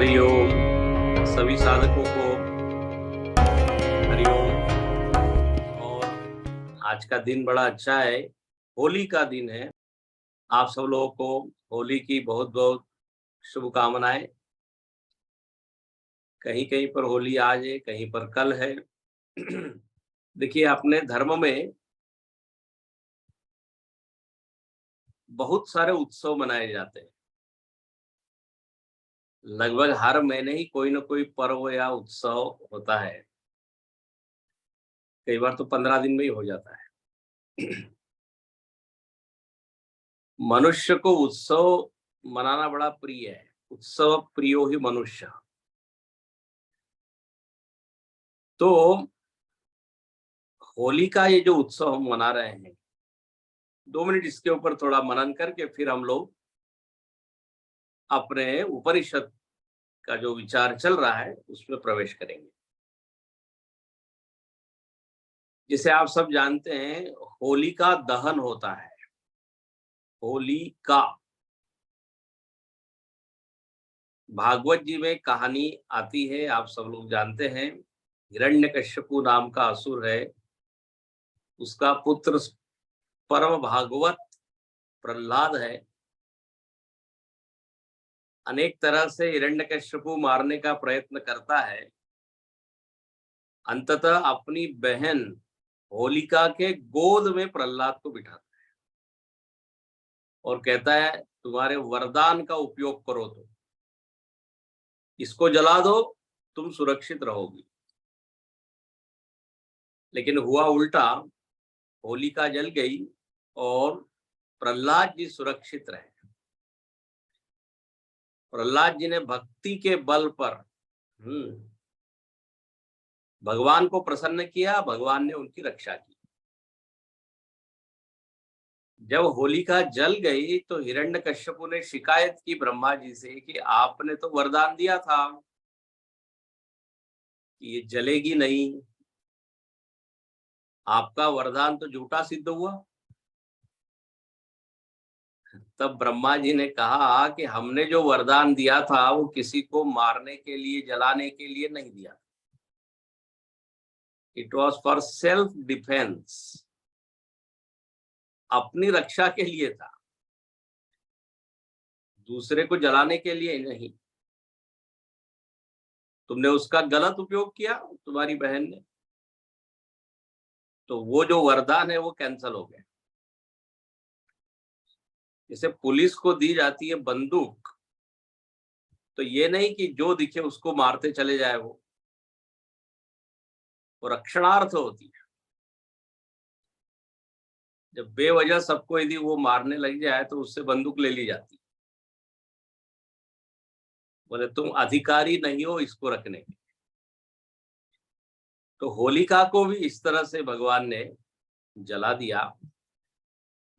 हरिओम। सभी साधकों को हरिओम। और आज का दिन बड़ा अच्छा है, होली का दिन है। आप सब लोगों को होली की बहुत बहुत शुभकामनाएं। कहीं कहीं पर होली आज है, कहीं पर कल है। देखिए, अपने धर्म में बहुत सारे उत्सव मनाए जाते हैं। लगभग हर महीने ही कोई ना कोई पर्व या उत्सव होता है। कई बार तो 15 दिन में ही हो जाता है। मनुष्य को उत्सव मनाना बड़ा प्रिय है। उत्सव प्रियो ही मनुष्य। तो होली का ये जो उत्सव हम मना रहे हैं, 2 मिनट इसके ऊपर थोड़ा मनन करके फिर हम लोग अपने उपनिषद का जो विचार चल रहा है उसमें प्रवेश करेंगे। जिसे आप सब जानते हैं, होली का दहन होता है। होली का भागवत जी में कहानी आती है, आप सब लोग जानते हैं। हिरण्यकश्यपु नाम का असुर है, उसका पुत्र परम भागवत प्रहलाद है। अनेक तरह से हिरण्यकश्यपु मारने का प्रयत्न करता है। अंततः अपनी बहन होलिका के गोद में प्रहलाद को बिठाता है और कहता है, तुम्हारे वरदान का उपयोग करो, तो इसको जला दो, तुम सुरक्षित रहोगी। लेकिन हुआ उल्टा, होलिका जल गई और प्रहलाद जी सुरक्षित रहे। प्रहलाद जी ने भक्ति के बल पर भगवान को प्रसन्न किया, भगवान ने उनकी रक्षा की। जब होलिका जल गई तो हिरण्यकश्यपु ने शिकायत की ब्रह्मा जी से कि आपने तो वरदान दिया था कि ये जलेगी नहीं, आपका वरदान तो झूठा सिद्ध हुआ। तब ब्रह्मा जी ने कहा कि हमने जो वरदान दिया था वो किसी को मारने के लिए, जलाने के लिए नहीं दिया। It was for self defence, अपनी रक्षा के लिए था, दूसरे को जलाने के लिए नहीं। तुमने उसका गलत उपयोग किया, तुम्हारी बहन ने, तो वो जो वरदान है वो कैंसल हो गया। जैसे पुलिस को दी जाती है बंदूक, तो ये नहीं कि जो दिखे उसको मारते चले जाए, वो रक्षणार्थ होती है। जब बेवजह सबको यदि वो मारने लग जाए तो उससे बंदूक ले ली जाती है। बोले तुम अधिकारी नहीं हो इसको रखने के। तो होलिका को भी इस तरह से भगवान ने जला दिया।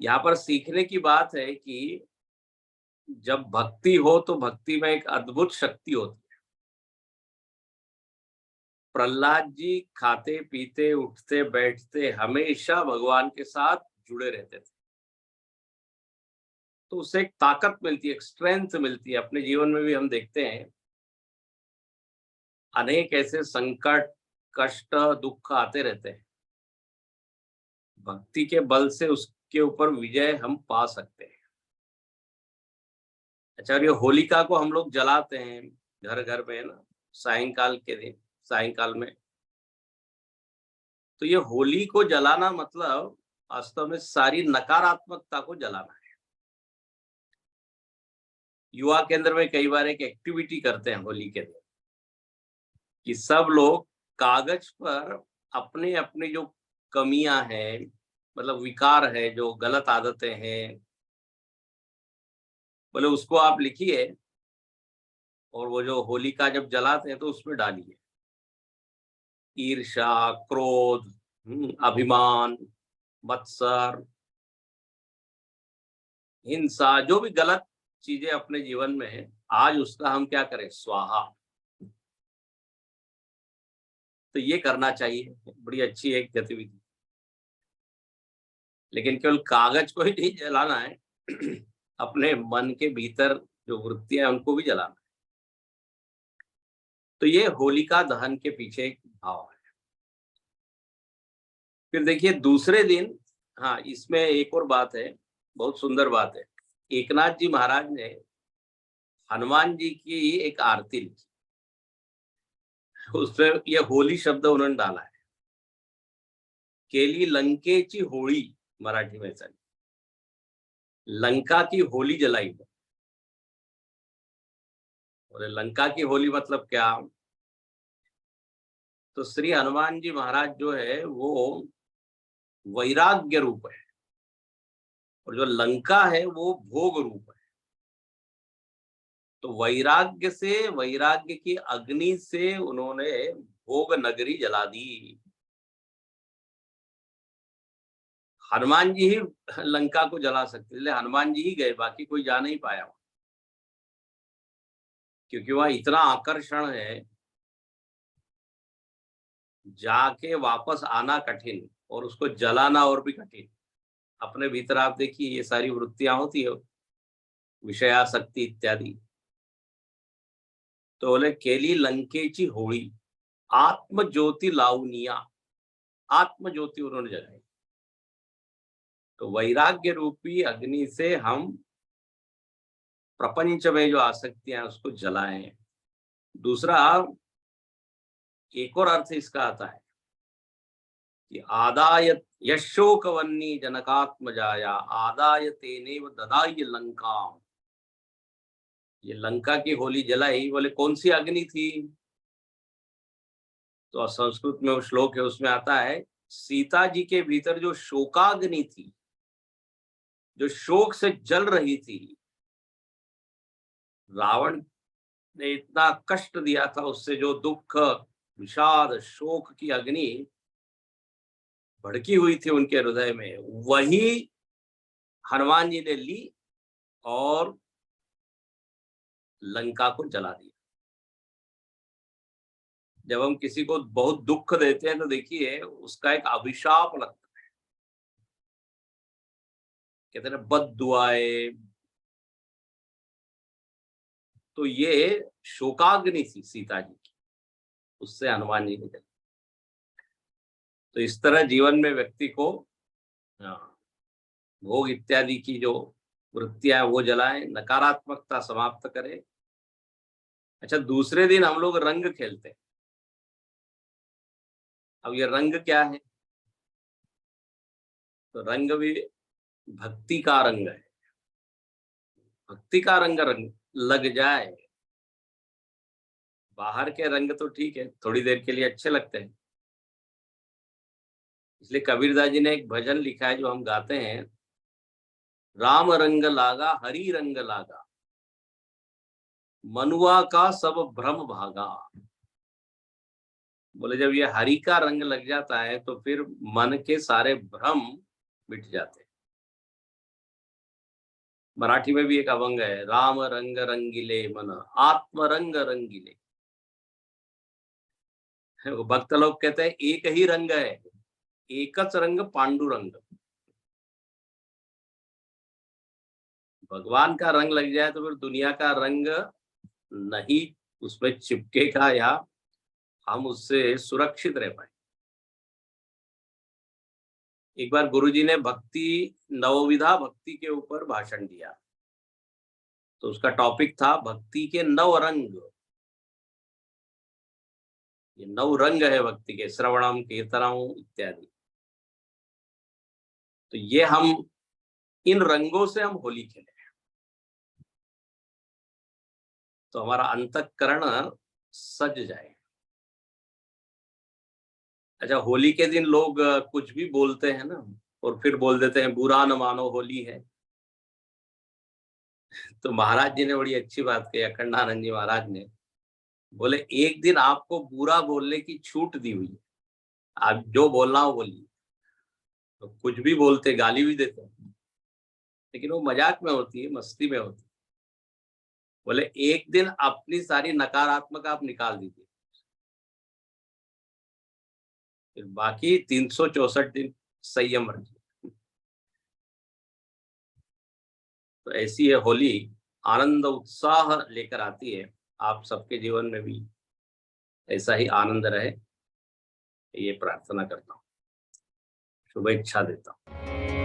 यहाँ पर सीखने की बात है कि जब भक्ति हो तो भक्ति में एक अद्भुत शक्ति होती है। प्रहलाद जी खाते पीते उठते बैठते हमेशा भगवान के साथ जुड़े रहते थे। तो उससे एक ताकत मिलती है, एक स्ट्रेंथ मिलती है। अपने जीवन में भी हम देखते हैं, अनेक ऐसे संकट, कष्ट, दुख आते रहते हैं। भक्ति के बल से उसके ऊपर विजय हम पा सकते हैं। अच्छा, और ये होलिका को हम लोग जलाते हैं घर घर में, है ना, सायंकाल के दिन, सायंकाल में। तो ये होली को जलाना मतलब वास्तव में सारी नकारात्मकता को जलाना है। युवा केंद्र में कई बार एक एक्टिविटी करते हैं होली के दिन, कि सब लोग कागज पर अपने अपने जो कमियां हैं, मतलब विकार है, जो गलत आदतें हैं, बोले उसको आप लिखिए और वो जो होलिका जब जलाते हैं तो उसमें डालिए। ईर्ष्या, क्रोध, अभिमान, मत्सर, हिंसा, जो भी गलत चीजें अपने जीवन में है, आज उसका हम क्या करें, स्वाहा। तो ये करना चाहिए, बड़ी अच्छी एक गतिविधि। लेकिन केवल कागज को ही नहीं जलाना है, अपने मन के भीतर जो वृत्तियां हैं उनको भी जलाना है। तो ये होलिका दहन के पीछे एक भाव है। फिर देखिए दूसरे दिन, हाँ इसमें एक और बात है, बहुत सुंदर बात है। एकनाथ जी महाराज ने हनुमान जी की एक आरती लिखी, उसमें ये होली शब्द उन्होंने डाला है। केली लंकेची होळी, मराठी में ऐसा, लंका की होली जलाई। और लंका की होली मतलब क्या? तो श्री हनुमान जी महाराज जो है वो वैराग्य रूप है, और जो लंका है वो भोग रूप है। तो वैराग्य से, वैराग्य की अग्नि से उन्होंने भोग नगरी जला दी। हनुमान जी ही लंका को जला सकते, इसलिए हनुमान जी ही गए, बाकी कोई जा नहीं पाया, क्योंकि वहां इतना आकर्षण है, जाके वापस आना कठिन और उसको जलाना और भी कठिन। अपने भीतर आप देखिए ये सारी वृत्तियां होती है, विषयासक्ति इत्यादि। तो बोले केली लंकेची होळी, आत्मज्योति लावनिया, आत्मज्योति उन्होंने जलाई। तो वैराग्य रूपी अग्नि से हम प्रपंच में जो आसक्तियां हैं उसको जलाएं। दूसरा, एक और अर्थ इसका आता है कि आदाय यशोकवन्नी जनकात्मजाया आदाय तेनेव ददाय लंका। ये लंका की होली जलाई, बोले कौन सी अग्नि थी? तो संस्कृत में वो श्लोक है, उसमें आता है सीता जी के भीतर जो शोकाग्नि थी, जो शोक से जल रही थी, रावण ने इतना कष्ट दिया था, उससे जो दुख, विषाद, शोक की अग्नि भड़की हुई थी उनके हृदय में, वही हनुमान जी ने ली और लंका को जला दिया। जब हम किसी को बहुत दुख देते हैं तो देखिए उसका एक अभिशाप लगता है, कहते हैं बद दुआए। तो ये शोकाग्नि थी सीता जी की, उससे हनुमान जी ने जला। तो इस तरह जीवन में व्यक्ति को भोग इत्यादि की जो वृत्तियां वो जलाएं, नकारात्मकता समाप्त करें। अच्छा, दूसरे दिन हम लोग रंग खेलते हैं। अब ये रंग क्या है? तो रंग भी भक्ति का रंग है। भक्ति का रंग लग जाए, बाहर के रंग तो ठीक है, थोड़ी देर के लिए अच्छे लगते हैं। इसलिए कबीरदास जी ने एक भजन लिखा है जो हम गाते हैं, राम रंग लागा हरि रंग लागा, मनुआ का सब भ्रम भागा। बोले जब ये हरि का रंग लग जाता है तो फिर मन के सारे भ्रम मिट जाते हैं। मराठी में भी एक अभंग है, राम रंग रंगीले मन आत्म रंग रंगीले। भक्त लोग कहते हैं एक ही रंग है, एकच रंग पांडुरंग। भगवान का रंग लग जाए तो फिर दुनिया का रंग नहीं उसमें चिपकेगा, या हम उससे सुरक्षित रह पाए। एक बार गुरुजी ने भक्ति, नवविधा भक्ति के ऊपर भाषण दिया, तो उसका टॉपिक था भक्ति के नव रंग। ये नव रंग है भक्ति के, श्रवणम कीर्तनम इत्यादि। तो ये हम इन रंगों से हम होली खेले तो हमारा अंतःकरण सज जाए। अच्छा, होली के दिन लोग कुछ भी बोलते हैं ना, और फिर बोल देते हैं बुरा न मानो होली है। तो महाराज जी ने बड़ी अच्छी बात कही, अखंडानंद जी महाराज ने बोले एक दिन आपको बुरा बोलने की छूट दी हुई है, आप जो बोलना हो बोलिए। तो कुछ भी बोलते, गाली भी देते हैं, लेकिन वो मजाक में होती है, मस्ती में होती है। बोले एक दिन अपनी सारी नकारात्मक आप निकाल दीजिए, फिर बाकी 364 दिन संयम रखिए। तो ऐसी है होली, आनंद उत्साह लेकर आती है आप सबके जीवन में भी। ऐसा ही आनंद रहे, ये प्रार्थना करता हूँ, शुभेच्छा देता हूँ।